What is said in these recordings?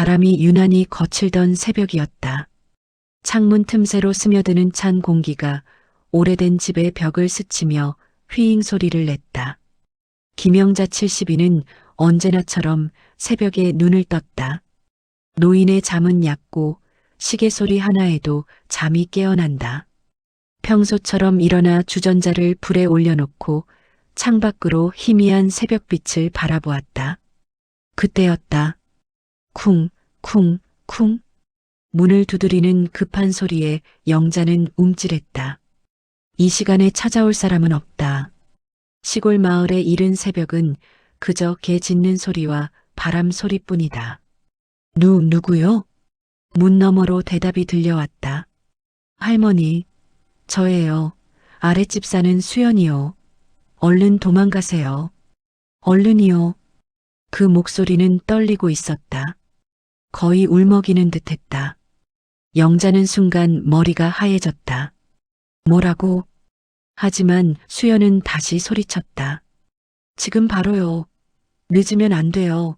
바람이 유난히 거칠던 새벽이었다. 창문 틈새로 스며드는 찬 공기가 오래된 집의 벽을 스치며 휘잉 소리를 냈다. 김영자 72는 언제나처럼 새벽에 눈을 떴다. 노인의 잠은 얕고 시계 소리 하나에도 잠이 깨어난다. 평소처럼 일어나 주전자를 불에 올려놓고 창밖으로 희미한 새벽빛을 바라보았다. 그때였다. 쿵, 쿵, 쿵. 문을 두드리는 급한 소리에 영자는 움찔했다. 이 시간에 찾아올 사람은 없다. 시골 마을의 이른 새벽은 그저 개 짖는 소리와 바람 소리뿐이다. 누구요? 문 너머로 대답이 들려왔다. 할머니, 저예요. 아랫집 사는 수연이요. 얼른 도망가세요. 얼른이요. 그 목소리는 떨리고 있었다. 거의 울먹이는 듯했다. 영자는 순간 머리가 하얘졌다. 뭐라고? 하지만 수연은 다시 소리쳤다. 지금 바로요. 늦으면 안 돼요.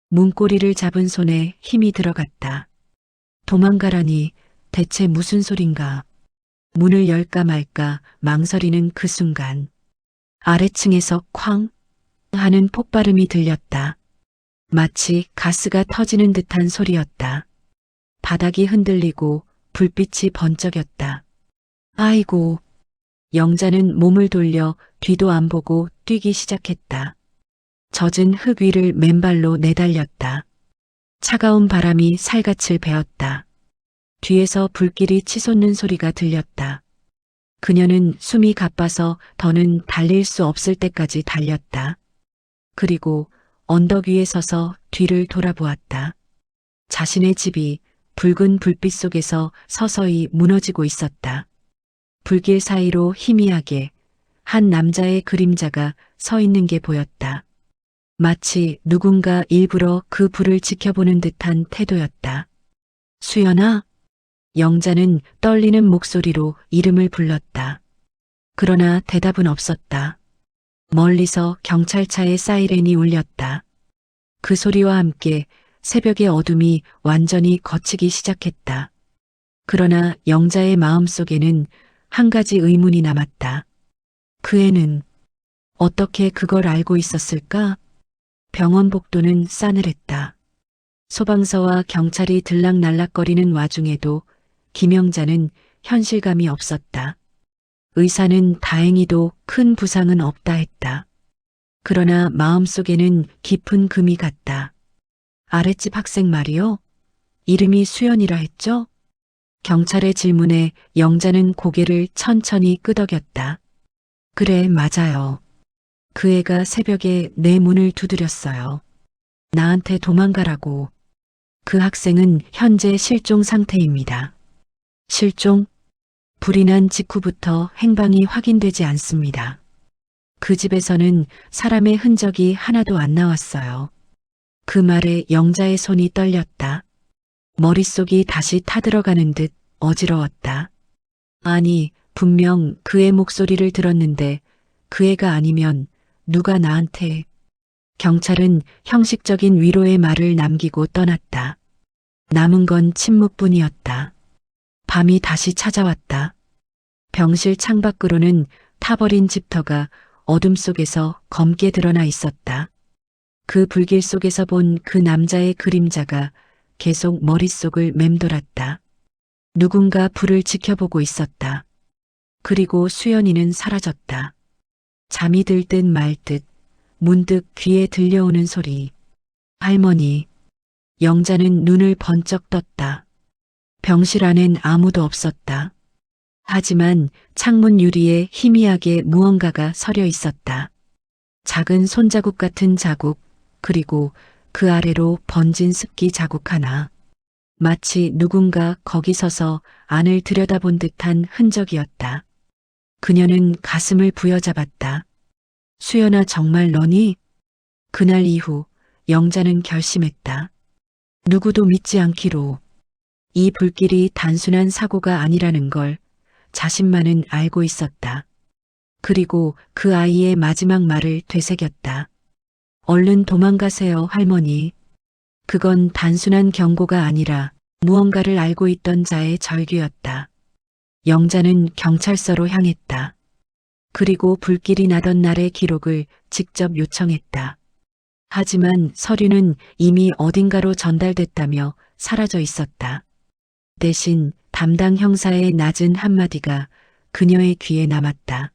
문고리를 잡은 손에 힘이 들어갔다. 도망가라니 대체 무슨 소린가. 문을 열까 말까 망설이는 그 순간 아래층에서 쾅 하는 폭발음이 들렸다. 마치 가스가 터지는 듯한 소리였다. 바닥이 흔들리고 불빛이 번쩍였다. 아이고. 영자는 몸을 돌려 뒤도 안 보고 뛰기 시작했다. 젖은 흙 위를 맨발로 내달렸다. 차가운 바람이 살갗을 베었다. 뒤에서 불길이 치솟는 소리가 들렸다. 그녀는 숨이 가빠서 더는 달릴 수 없을 때까지 달렸다. 그리고 언덕 위에 서서 뒤를 돌아보았다. 자신의 집이 붉은 불빛 속에서 서서히 무너지고 있었다. 불길 사이로 희미하게 한 남자의 그림자가 서 있는 게 보였다. 마치 누군가 일부러 그 불을 지켜보는 듯한 태도였다. 수연아? 영자는 떨리는 목소리로 이름을 불렀다. 그러나 대답은 없었다. 멀리서 경찰차의 사이렌이 울렸다. 그 소리와 함께 새벽의 어둠이 완전히 걷히기 시작했다. 그러나 영자의 마음속에는 한 가지 의문이 남았다. 그 애는 어떻게 그걸 알고 있었을까? 병원 복도는 싸늘했다. 소방서와 경찰이 들락날락거리는 와중에도 김영자는 현실감이 없었다. 의사는 다행히도 큰 부상은 없다 했다. 그러나 마음속에는 깊은 금이 갔다. 아랫집 학생 말이요? 이름이 수연이라 했죠? 경찰의 질문에 영자는 고개를 천천히 끄덕였다. 그래, 맞아요. 그 애가 새벽에 내 문을 두드렸어요. 나한테 도망가라고. 그 학생은 현재 실종 상태입니다. 실종? 불이 난 직후부터 행방이 확인되지 않습니다. 그 집에서는 사람의 흔적이 하나도 안 나왔어요. 그 말에 영자의 손이 떨렸다. 머릿속이 다시 타들어가는 듯 어지러웠다. 아니, 분명 그의 목소리를 들었는데 그 애가 아니면 누가 나한테. 경찰은 형식적인 위로의 말을 남기고 떠났다. 남은 건 침묵뿐이었다. 밤이 다시 찾아왔다. 병실 창밖으로는 타버린 집터가 어둠 속에서 검게 드러나 있었다. 그 불길 속에서 본 그 남자의 그림자가 계속 머릿속을 맴돌았다. 누군가 불을 지켜보고 있었다. 그리고 수연이는 사라졌다. 잠이 들 듯 말 듯 문득 귀에 들려오는 소리. 할머니. 영자는 눈을 번쩍 떴다. 병실 안엔 아무도 없었다. 하지만 창문 유리에 희미하게 무언가가 서려 있었다. 작은 손자국 같은 자국, 그리고 그 아래로 번진 습기 자국 하나. 마치 누군가 거기 서서 안을 들여다본 듯한 흔적이었다. 그녀는 가슴을 부여잡았다. 수연아, 정말 너니? 그날 이후 영자는 결심했다. 누구도 믿지 않기로. 이 불길이 단순한 사고가 아니라는 걸 자신만은 알고 있었다. 그리고 그 아이의 마지막 말을 되새겼다. 얼른 도망가세요, 할머니. 그건 단순한 경고가 아니라 무언가를 알고 있던 자의 절규였다. 영자는 경찰서로 향했다. 그리고 불길이 나던 날의 기록을 직접 요청했다. 하지만 서류는 이미 어딘가로 전달됐다며 사라져 있었다. 대신 담당 형사의 낮은 한마디가 그녀의 귀에 남았다.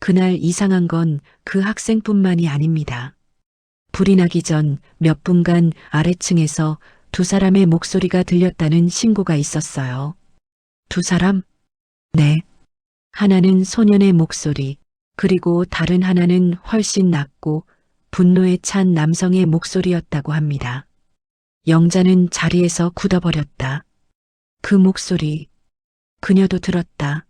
그날 이상한 건 그 학생뿐만이 아닙니다. 불이 나기 전 몇 분간 아래층에서 두 사람의 목소리가 들렸다는 신고가 있었어요. 두 사람? 네. 하나는 소년의 목소리, 그리고 다른 하나는 훨씬 낮고 분노에 찬 남성의 목소리였다고 합니다. 영자는 자리에서 굳어버렸다. 그 목소리, 그녀도 들었다.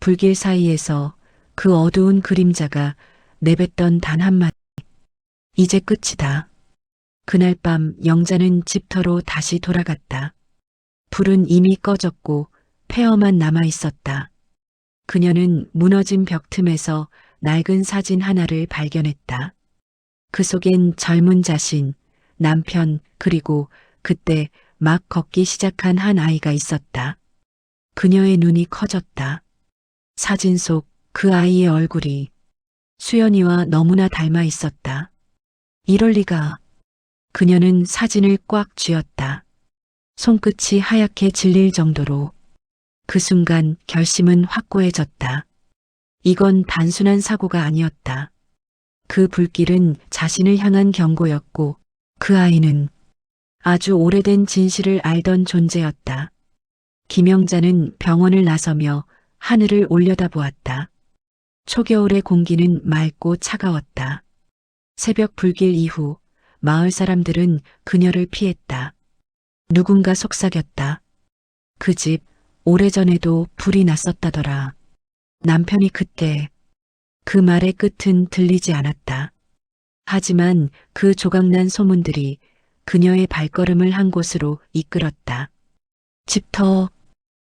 불길 사이에서 그 어두운 그림자가 내뱉던 단 한마디. 이제 끝이다. 그날 밤 영자는 집터로 다시 돌아갔다. 불은 이미 꺼졌고 폐허만 남아 있었다. 그녀는 무너진 벽 틈에서 낡은 사진 하나를 발견했다. 그 속엔 젊은 자신, 남편, 그리고 그때 막 걷기 시작한 한 아이가 있었다. 그녀의 눈이 커졌다. 사진 속 그 아이의 얼굴이 수연이와 너무나 닮아 있었다. 이럴 리가. 그녀는 사진을 꽉 쥐었다. 손끝이 하얗게 질릴 정도로. 그 순간 결심은 확고해졌다. 이건 단순한 사고가 아니었다. 그 불길은 자신을 향한 경고였고 그 아이는 아주 오래된 진실을 알던 존재였다. 김영자는 병원을 나서며 하늘을 올려다보았다. 초겨울의 공기는 맑고 차가웠다. 새벽 불길 이후 마을 사람들은 그녀를 피했다. 누군가 속삭였다. 그 집 오래전에도 불이 났었다더라. 남편이 그때. 그 말의 끝은 들리지 않았다. 하지만 그 조각난 소문들이 그녀의 발걸음을 한 곳으로 이끌었다. 집터.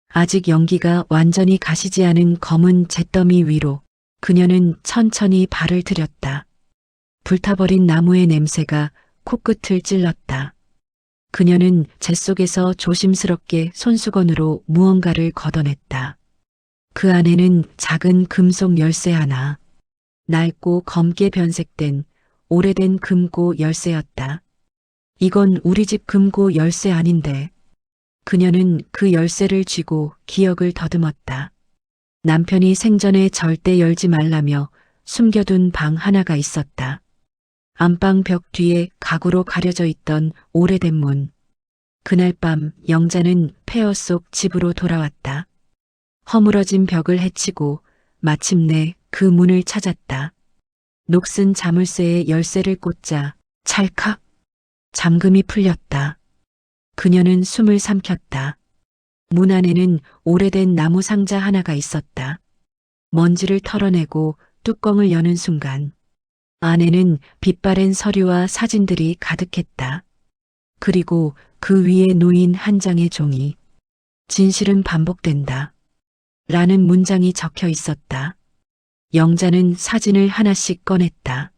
아직 연기가 완전히 가시지 않은 검은 잿더미 위로 그녀는 천천히 발을 들였다. 불타버린 나무의 냄새가 코끝을 찔렀다. 그녀는 잿속에서 조심스럽게 손수건으로 무언가를 걷어냈다. 그 안에는 작은 금속 열쇠 하나. 낡고 검게 변색된 오래된 금고 열쇠였다. 이건 우리 집 금고 열쇠 아닌데. 그녀는 그 열쇠를 쥐고 기억을 더듬었다. 남편이 생전에 절대 열지 말라며 숨겨둔 방 하나가 있었다. 안방 벽 뒤에 가구로 가려져 있던 오래된 문. 그날 밤 영자는 폐허 속 집으로 돌아왔다. 허물어진 벽을 헤치고 마침내 그 문을 찾았다. 녹슨 자물쇠에 열쇠를 꽂자 찰칵 잠금이 풀렸다. 그녀는 숨을 삼켰다. 문 안에는 오래된 나무 상자 하나가 있었다. 먼지를 털어내고 뚜껑을 여는 순간 안에는 빛바랜 서류와 사진들이 가득했다. 그리고 그 위에 놓인 한 장의 종이 진실은 반복된다. 라는 문장이 적혀 있었다. 영자는 사진을 하나씩 꺼냈다.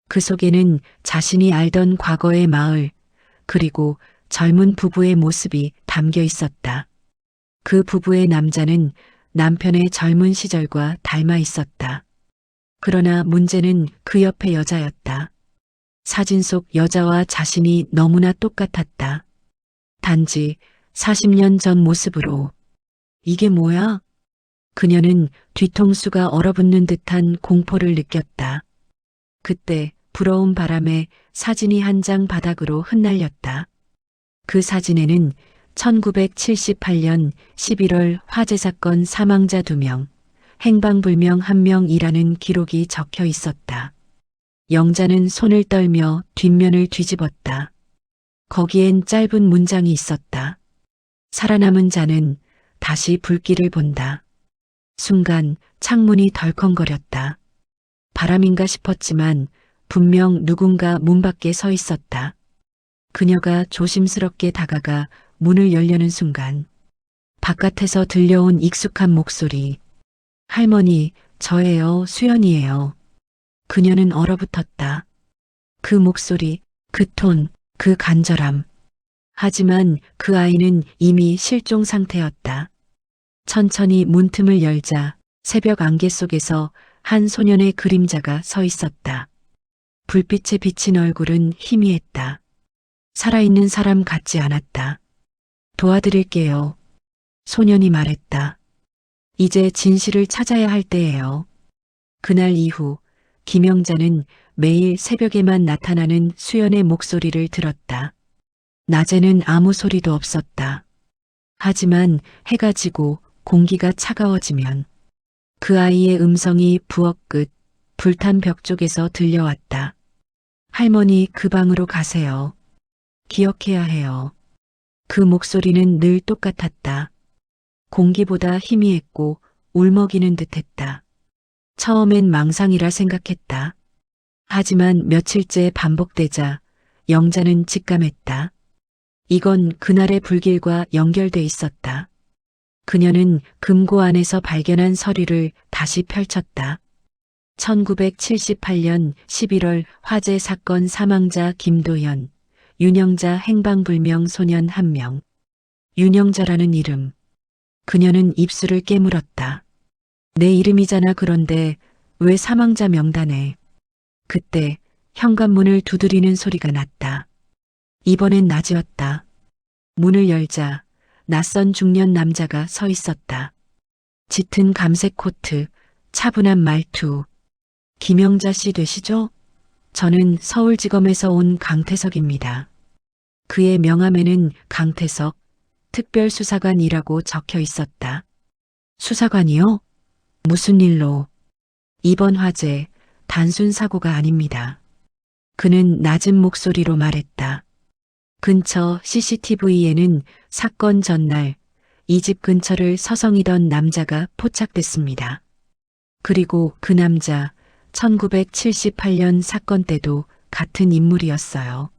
그 속에는 자신이 알던 과거의 마을, 그리고 젊은 부부의 모습이 담겨 있었다. 그 부부의 남자는 남편의 젊은 시절과 닮아 있었다. 그러나 문제는 그 옆의 여자였다. 사진 속 여자와 자신이 너무나 똑같았다. 단지 40년 전 모습으로. 이게 뭐야? 그녀는 뒤통수가 얼어붙는 듯한 공포를 느꼈다. 그때 불어온 바람에 사진이 한 장 바닥으로 흩날렸다. 그 사진에는 1978년 11월 화재 사건 사망자 2명, 행방불명 1명이라는 기록이 적혀 있었다. 영자는 손을 떨며 뒷면을 뒤집었다. 거기엔 짧은 문장이 있었다. 살아남은 자는 다시 불길을 본다. 순간 창문이 덜컹거렸다. 바람인가 싶었지만 분명 누군가 문 밖에 서 있었다. 그녀가 조심스럽게 다가가 문을 열려는 순간 바깥에서 들려온 익숙한 목소리. 할머니, 저예요, 수연이에요. 그녀는 얼어붙었다. 그 목소리, 그 톤, 그 간절함. 하지만 그 아이는 이미 실종 상태였다. 천천히 문틈을 열자 새벽 안개 속에서 한 소년의 그림자가 서 있었다. 불빛에 비친 얼굴은 희미했다. 살아있는 사람 같지 않았다. 도와드릴게요. 소년이 말했다. 이제 진실을 찾아야 할 때예요. 그날 이후 김영자는 매일 새벽에만 나타나는 수연의 목소리를 들었다. 낮에는 아무 소리도 없었다. 하지만 해가 지고 공기가 차가워지면 그 아이의 음성이 부엌 끝 불탄 벽 쪽에서 들려왔다. 할머니, 그 방으로 가세요. 기억해야 해요. 그 목소리는 늘 똑같았다. 공기보다 희미했고 울먹이는 듯했다. 처음엔 망상이라 생각했다. 하지만 며칠째 반복되자 영자는 직감했다. 이건 그날의 불길과 연결돼 있었다. 그녀는 금고 안에서 발견한 서류를 다시 펼쳤다. 1978년 11월 화재 사건 사망자 김도현, 윤영자 행방불명 소년 1명. 윤영자라는 이름. 그녀는 입술을 깨물었다. 내 이름이잖아. 그런데 왜 사망자 명단에. 그때 현관문을 두드리는 소리가 났다. 이번엔 낮이었다. 문을 열자 낯선 중년 남자가 서 있었다. 짙은 감색 코트, 차분한 말투. 김영자 씨 되시죠? 저는 서울지검에서 온 강태석입니다. 그의 명함에는 강태석, 특별수사관이라고 적혀 있었다. 수사관이요? 무슨 일로? 이번 화재 단순 사고가 아닙니다. 그는 낮은 목소리로 말했다. 근처 CCTV에는 사건 전날 이 집 근처를 서성이던 남자가 포착됐습니다. 그리고 그 남자 1978년 사건 때도 같은 인물이었어요.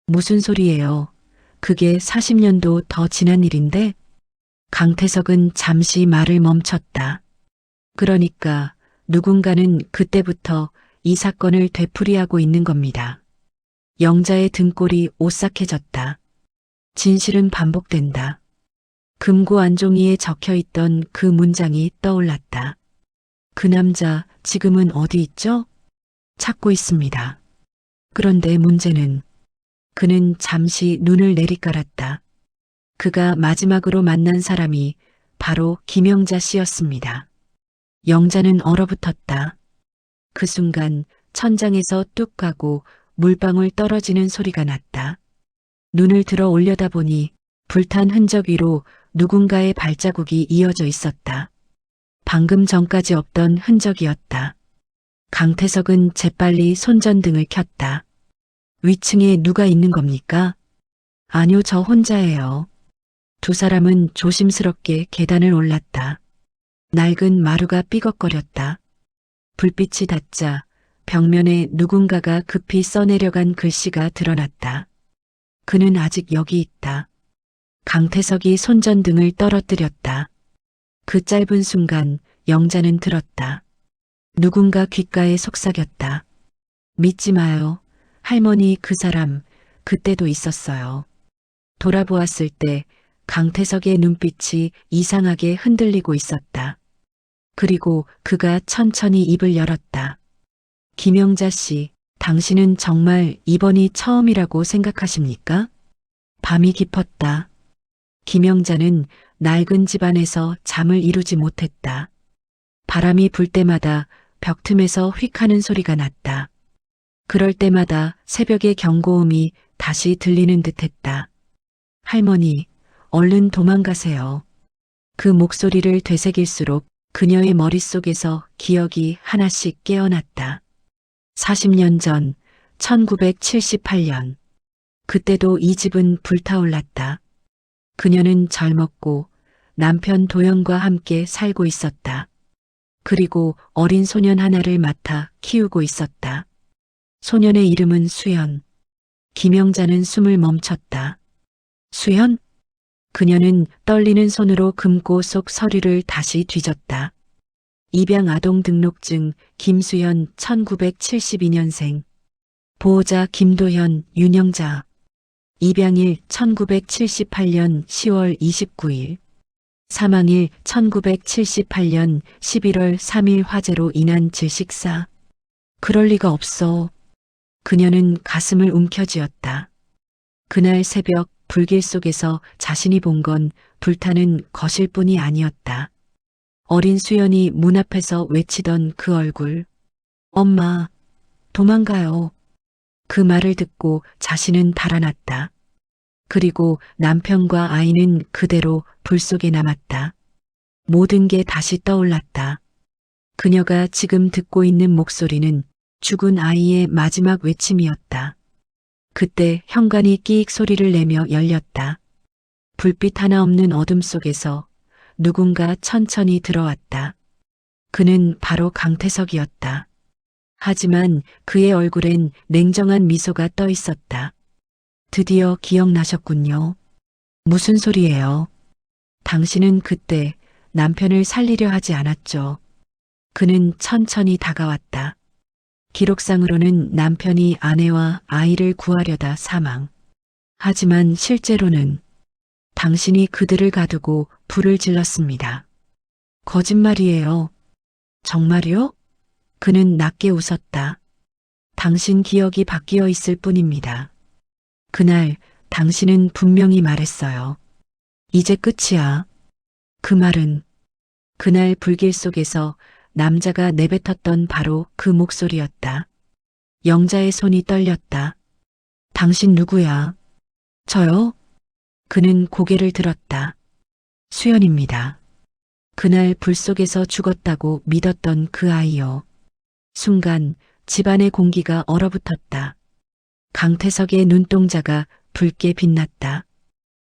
무슨 소리예요? 그게 40년도 더 지난 일인데? 강태석은 잠시 말을 멈췄다. 그러니까 누군가는 그때부터 이 사건을 되풀이하고 있는 겁니다. 영자의 등골이 오싹해졌다. 진실은 반복된다. 금고 안종이에 적혀있던 그 문장이 떠올랐다. 그 남자 지금은 어디 있죠? 찾고 있습니다. 그런데 문제는 그는 잠시 눈을 내리깔았다. 그가 마지막으로 만난 사람이 바로 김영자 씨였습니다. 영자는 얼어붙었다. 그 순간 천장에서 뚝 하고 물방울 떨어지는 소리가 났다. 눈을 들어 올려다보니 불탄 흔적 위로 누군가의 발자국이 이어져 있었다. 방금 전까지 없던 흔적이었다. 강태석은 재빨리 손전등을 켰다. 위층에 누가 있는 겁니까? 아니요, 저 혼자예요. 두 사람은 조심스럽게 계단을 올랐다. 낡은 마루가 삐걱거렸다. 불빛이 닿자 벽면에 누군가가 급히 써내려간 글씨가 드러났다. 그는 아직 여기 있다. 강태석이 손전등을 떨어뜨렸다. 그 짧은 순간 영자는 들었다. 누군가 귓가에 속삭였다. 믿지 마요. 할머니, 그 사람 그때도 있었어요. 돌아보았을 때 강태석의 눈빛이 이상하게 흔들리고 있었다. 그리고 그가 천천히 입을 열었다. 김영자 씨, 당신은 정말 이번이 처음이라고 생각하십니까? 밤이 깊었다. 김영자는 낡은 집안에서 잠을 이루지 못했다. 바람이 불 때마다 벽 틈에서 휙 하는 소리가 났다. 그럴 때마다 새벽의 경고음이 다시 들리는 듯했다. 할머니, 얼른 도망가세요. 그 목소리를 되새길수록 그녀의 머릿속에서 기억이 하나씩 깨어났다. 40년 전, 1978년. 그때도 이 집은 불타올랐다. 그녀는 젊었고 남편 도연과 함께 살고 있었다. 그리고 어린 소년 하나를 맡아 키우고 있었다. 소년의 이름은 수연. 김영자는 숨을 멈췄다. 수연? 그녀는 떨리는 손으로 금고 속 서류를 다시 뒤졌다. 입양 아동 등록증 김수연 1972년생. 보호자 김도현, 윤영자. 입양일 1978년 10월 29일, 사망일 1978년 11월 3일 화재로 인한 질식사. 그럴 리가 없어. 그녀는 가슴을 움켜쥐었다. 그날 새벽 불길 속에서 자신이 본 건 불타는 거실뿐이 아니었다. 어린 수연이 문 앞에서 외치던 그 얼굴. 엄마, 도망가요. 그 말을 듣고 자신은 달아났다. 그리고 남편과 아이는 그대로 불 속에 남았다. 모든 게 다시 떠올랐다. 그녀가 지금 듣고 있는 목소리는 죽은 아이의 마지막 외침이었다. 그때 현관이 끼익 소리를 내며 열렸다. 불빛 하나 없는 어둠 속에서 누군가 천천히 들어왔다. 그는 바로 강태석이었다. 하지만 그의 얼굴엔 냉정한 미소가 떠 있었다. 드디어 기억나셨군요. 무슨 소리예요? 당신은 그때 남편을 살리려 하지 않았죠. 그는 천천히 다가왔다. 기록상으로는 남편이 아내와 아이를 구하려다 사망. 하지만 실제로는 당신이 그들을 가두고 불을 질렀습니다. 거짓말이에요. 정말요? 그는 낮게 웃었다. 당신 기억이 바뀌어 있을 뿐입니다. 그날 당신은 분명히 말했어요. 이제 끝이야. 그 말은 그날 불길 속에서 남자가 내뱉었던 바로 그 목소리였다. 영자의 손이 떨렸다. 당신 누구야? 저요? 그는 고개를 들었다. 수연입니다. 그날 불 속에서 죽었다고 믿었던 그 아이요. 순간 집안의 공기가 얼어붙었다. 강태석의 눈동자가 붉게 빛났다.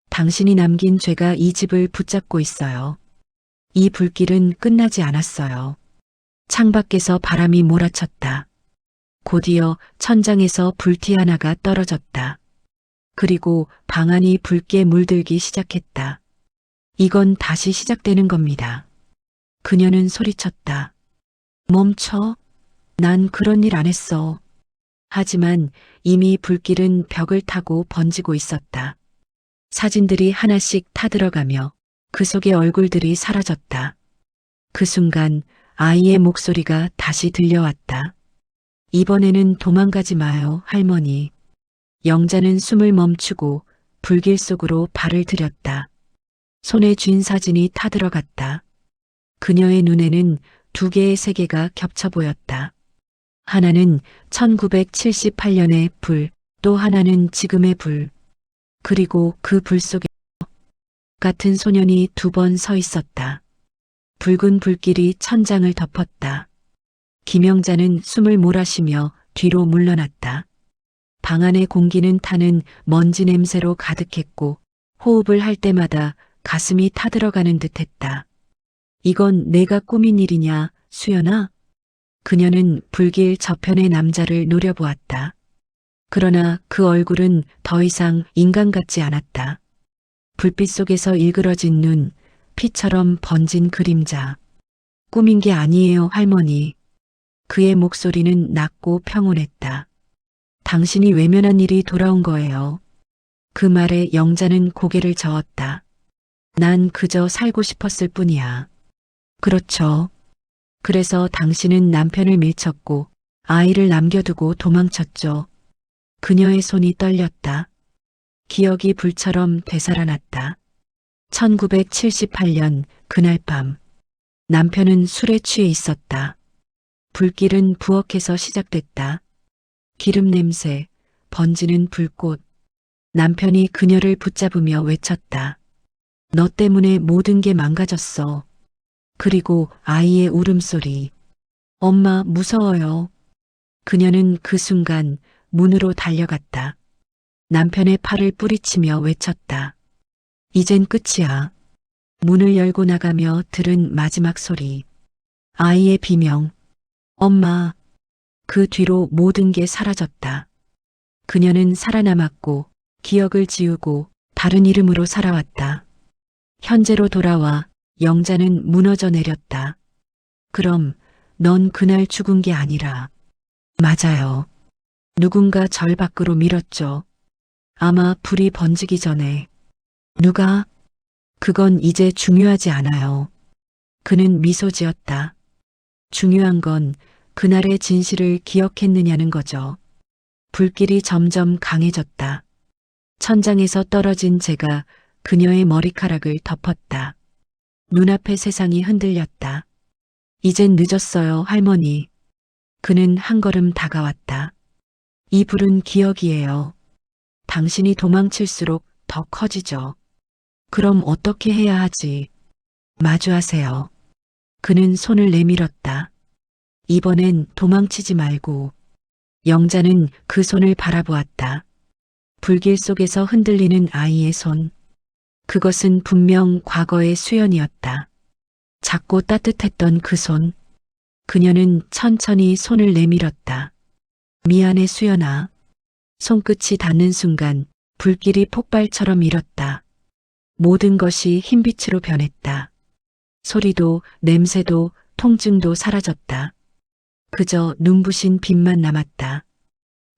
당신이 남긴 죄가 이 집을 붙잡고 있어요. 이 불길은 끝나지 않았어요. 창밖에서 바람이 몰아쳤다. 곧이어 천장에서 불티 하나가 떨어졌다. 그리고 방 안이 붉게 물들기 시작했다. 이건 다시 시작되는 겁니다. 그녀는 소리쳤다. 멈춰. 난 그런 일 안 했어. 하지만 이미 불길은 벽을 타고 번지고 있었다. 사진들이 하나씩 타들어가며 그 속의 얼굴들이 사라졌다. 그 순간 아이의 목소리가 다시 들려왔다. 이번에는 도망가지 마요, 할머니. 영자는 숨을 멈추고 불길 속으로 발을 들였다. 손에 쥔 사진이 타들어갔다. 그녀의 눈에는 두 개의 세계가 겹쳐 보였다. 하나는 1978년의 불, 또 하나는 지금의 불. 그리고 그 불 속에 같은 소년이 두 번 서 있었다. 붉은 불길이 천장을 덮었다. 김영자는 숨을 몰아쉬며 뒤로 물러났다. 방 안의 공기는 타는 먼지 냄새로 가득했고 호흡을 할 때마다 가슴이 타들어가는 듯했다. 이건 내가 꾸민 일이냐, 수연아? 그녀는 불길 저편의 남자를 노려보았다. 그러나 그 얼굴은 더 이상 인간 같지 않았다. 불빛 속에서 일그러진 눈, 피처럼 번진 그림자. 꾸민 게 아니에요, 할머니. 그의 목소리는 낮고 평온했다. 당신이 외면한 일이 돌아온 거예요. 그 말에 영자는 고개를 저었다. 난 그저 살고 싶었을 뿐이야. 그렇죠. 그래서 당신은 남편을 밀쳤고 아이를 남겨두고 도망쳤죠. 그녀의 손이 떨렸다. 기억이 불처럼 되살아났다. 1978년 그날 밤 남편은 술에 취해 있었다. 불길은 부엌에서 시작됐다. 기름 냄새, 번지는 불꽃. 남편이 그녀를 붙잡으며 외쳤다. 너 때문에 모든 게 망가졌어. 그리고 아이의 울음소리. 엄마 무서워요. 그녀는 그 순간 문으로 달려갔다. 남편의 팔을 뿌리치며 외쳤다. 이젠 끝이야. 문을 열고 나가며 들은 마지막 소리. 아이의 비명. 엄마. 그 뒤로 모든 게 사라졌다. 그녀는 살아남았고 기억을 지우고 다른 이름으로 살아왔다. 현재로 돌아와 영자는 무너져 내렸다. 그럼 넌 그날 죽은 게 아니라. 맞아요. 누군가 절 밖으로 밀었죠. 아마 불이 번지기 전에. 누가? 그건 이제 중요하지 않아요. 그는 미소 지었다. 중요한 건 그날의 진실을 기억했느냐는 거죠. 불길이 점점 강해졌다. 천장에서 떨어진 재가 그녀의 머리카락을 덮었다. 눈앞의 세상이 흔들렸다. 이젠 늦었어요, 할머니. 그는 한 걸음 다가왔다. 이 불은 기억이에요. 당신이 도망칠수록 더 커지죠. 그럼 어떻게 해야 하지? 마주하세요. 그는 손을 내밀었다. 이번엔 도망치지 말고. 영자는 그 손을 바라보았다. 불길 속에서 흔들리는 아이의 손. 그것은 분명 과거의 수연이었다. 작고 따뜻했던 그 손. 그녀는 천천히 손을 내밀었다. 미안해 수연아. 손끝이 닿는 순간 불길이 폭발처럼 일었다. 모든 것이 흰빛으로 변했다. 소리도 냄새도 통증도 사라졌다. 그저 눈부신 빛만 남았다.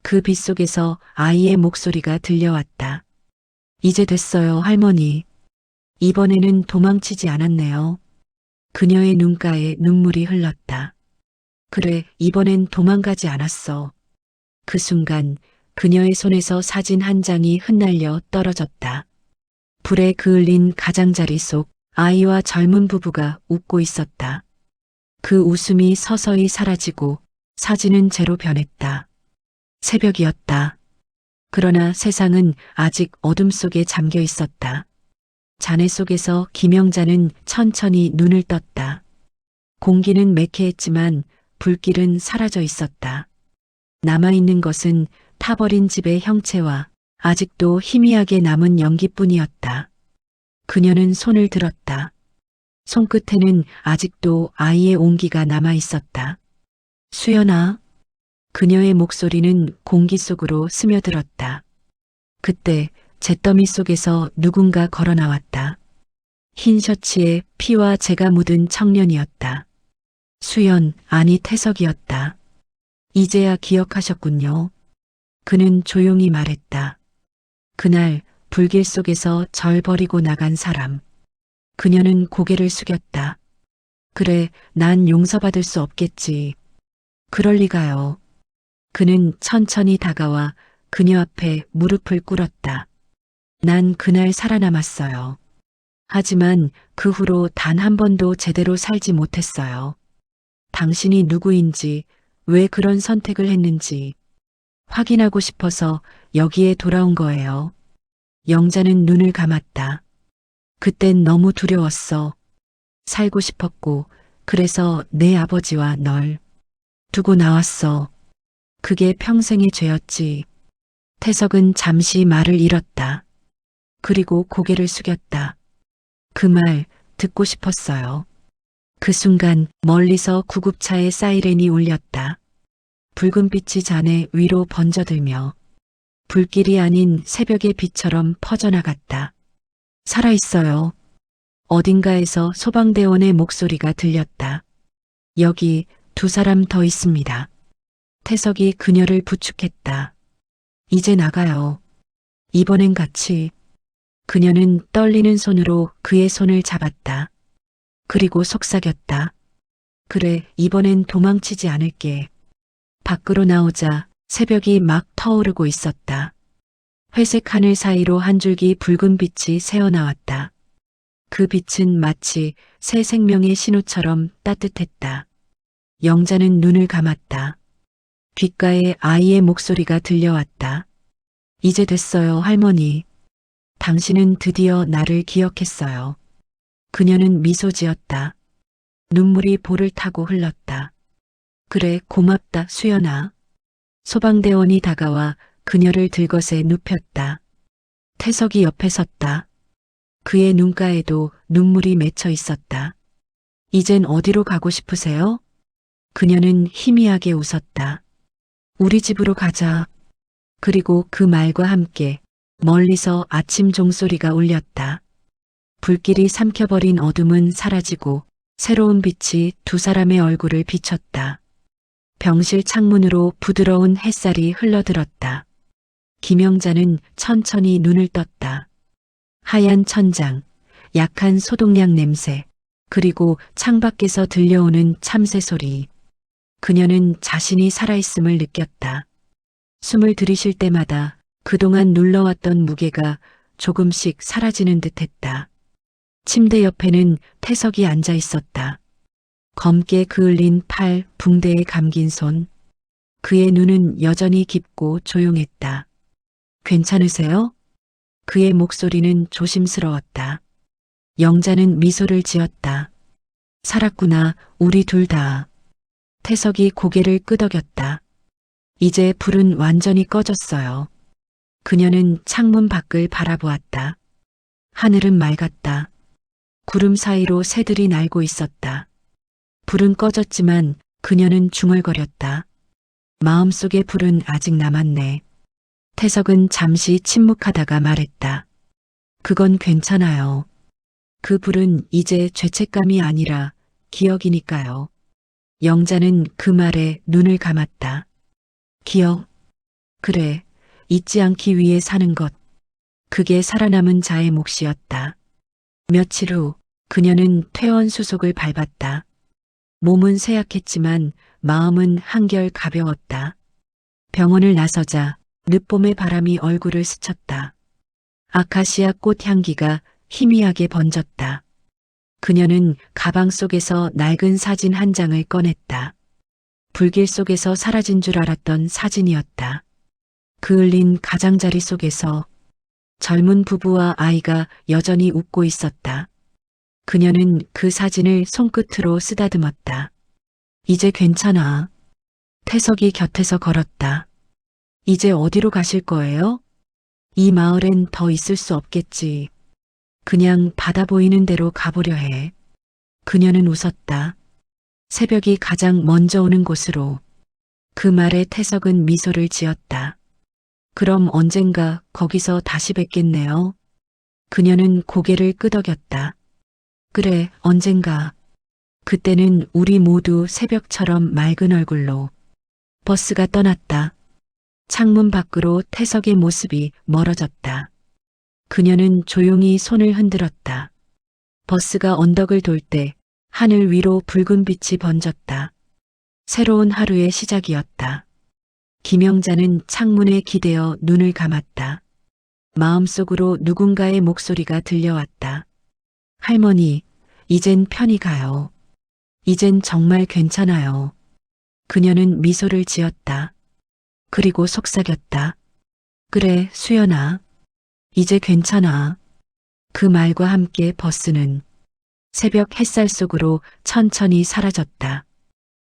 그 빛 속에서 아이의 목소리가 들려왔다. 이제 됐어요, 할머니. 이번에는 도망치지 않았네요. 그녀의 눈가에 눈물이 흘렀다. 그래, 이번엔 도망가지 않았어. 그 순간 그녀의 손에서 사진 한 장이 흩날려 떨어졌다. 불에 그을린 가장자리 속 아이와 젊은 부부가 웃고 있었다. 그 웃음이 서서히 사라지고 사진은 재로 변했다. 새벽이었다. 그러나 세상은 아직 어둠 속에 잠겨 있었다. 잔해 속에서 김영자는 천천히 눈을 떴다. 공기는 매캐했지만 불길은 사라져 있었다. 남아있는 것은 타버린 집의 형체와 아직도 희미하게 남은 연기뿐이었다. 그녀는 손을 들었다. 손끝에는 아직도 아이의 온기가 남아 있었다. 수연아. 그녀의 목소리는 공기 속으로 스며들었다. 그때 잿더미 속에서 누군가 걸어 나왔다. 흰 셔츠에 피와 재가 묻은 청년이었다. 수연, 아니 태석이었다. 이제야 기억하셨군요. 그는 조용히 말했다. 그날 불길 속에서 절 버리고 나간 사람. 그녀는 고개를 숙였다. 그래, 난 용서받을 수 없겠지. 그럴 리가요. 그는 천천히 다가와 그녀 앞에 무릎을 꿇었다. 난 그날 살아남았어요. 하지만 그 후로 단 한 번도 제대로 살지 못했어요. 당신이 누구인지, 왜 그런 선택을 했는지 확인하고 싶어서 여기에 돌아온 거예요. 영자는 눈을 감았다. 그땐 너무 두려웠어. 살고 싶었고, 그래서 내 아버지와 널 두고 나왔어. 그게 평생의 죄였지. 태석은 잠시 말을 잃었다. 그리고 고개를 숙였다. 그 말 듣고 싶었어요. 그 순간 멀리서 구급차의 사이렌이 울렸다. 붉은 빛이 잔해 위로 번져들며 불길이 아닌 새벽의 빛처럼 퍼져나갔다. 살아있어요. 어딘가에서 소방대원의 목소리가 들렸다. 여기 두 사람 더 있습니다. 태석이 그녀를 부축했다. 이제 나가요. 이번엔 같이. 그녀는 떨리는 손으로 그의 손을 잡았다. 그리고 속삭였다. 그래, 이번엔 도망치지 않을게. 밖으로 나오자 새벽이 막 터오르고 있었다. 회색 하늘 사이로 한 줄기 붉은 빛이 새어나왔다. 그 빛은 마치 새 생명의 신호처럼 따뜻했다. 영자는 눈을 감았다. 귓가에 아이의 목소리가 들려왔다. 이제 됐어요, 할머니. 당신은 드디어 나를 기억했어요. 그녀는 미소 지었다. 눈물이 볼을 타고 흘렀다. 그래, 고맙다, 수연아. 소방대원이 다가와 그녀를 들것에 눕혔다. 태석이 옆에 섰다. 그의 눈가에도 눈물이 맺혀 있었다. 이젠 어디로 가고 싶으세요? 그녀는 희미하게 웃었다. 우리 집으로 가자. 그리고 그 말과 함께 멀리서 아침 종소리가 울렸다. 불길이 삼켜버린 어둠은 사라지고 새로운 빛이 두 사람의 얼굴을 비췄다. 병실 창문으로 부드러운 햇살이 흘러들었다. 김영자는 천천히 눈을 떴다. 하얀 천장, 약한 소독약 냄새, 그리고 창밖에서 들려오는 참새 소리. 그녀는 자신이 살아있음을 느꼈다. 숨을 들이쉴 때마다 그동안 눌러왔던 무게가 조금씩 사라지는 듯했다. 침대 옆에는 태석이 앉아 있었다. 검게 그을린 팔, 붕대에 감긴 손. 그의 눈은 여전히 깊고 조용했다. 괜찮으세요? 그의 목소리는 조심스러웠다. 영자는 미소를 지었다. 살았구나, 우리 둘 다. 태석이 고개를 끄덕였다. 이제 불은 완전히 꺼졌어요. 그녀는 창문 밖을 바라보았다. 하늘은 맑았다. 구름 사이로 새들이 날고 있었다. 불은 꺼졌지만 그녀는 중얼거렸다. 마음속의 불은 아직 남았네. 태석은 잠시 침묵하다가 말했다. 그건 괜찮아요. 그 불은 이제 죄책감이 아니라 기억이니까요. 영자는 그 말에 눈을 감았다. 기억. 그래, 잊지 않기 위해 사는 것. 그게 살아남은 자의 몫이었다. 며칠 후 그녀는 퇴원 수속을 밟았다. 몸은 쇠약했지만 마음은 한결 가벼웠다. 병원을 나서자 늦봄의 바람이 얼굴을 스쳤다. 아카시아 꽃 향기가 희미하게 번졌다. 그녀는 가방 속에서 낡은 사진 한 장을 꺼냈다. 불길 속에서 사라진 줄 알았던 사진이었다. 그을린 가장자리 속에서 젊은 부부와 아이가 여전히 웃고 있었다. 그녀는 그 사진을 손끝으로 쓰다듬었다. 이제 괜찮아. 태석이 곁에서 걸었다. 이제 어디로 가실 거예요? 이 마을엔 더 있을 수 없겠지. 그냥 바다 보이는 데로 가보려 해. 그녀는 웃었다. 새벽이 가장 먼저 오는 곳으로. 그 말에 태석은 미소를 지었다. 그럼 언젠가 거기서 다시 뵙겠네요. 그녀는 고개를 끄덕였다. 그래, 언젠가. 그때는 우리 모두 새벽처럼 맑은 얼굴로. 버스가 떠났다. 창문 밖으로 태석의 모습이 멀어졌다. 그녀는 조용히 손을 흔들었다. 버스가 언덕을 돌 때 하늘 위로 붉은 빛이 번졌다. 새로운 하루의 시작이었다. 김영자는 창문에 기대어 눈을 감았다. 마음속으로 누군가의 목소리가 들려왔다. 할머니, 이젠 편히 가요. 이젠 정말 괜찮아요. 그녀는 미소를 지었다. 그리고 속삭였다. 그래, 수연아. 이제 괜찮아. 그 말과 함께 버스는 새벽 햇살 속으로 천천히 사라졌다.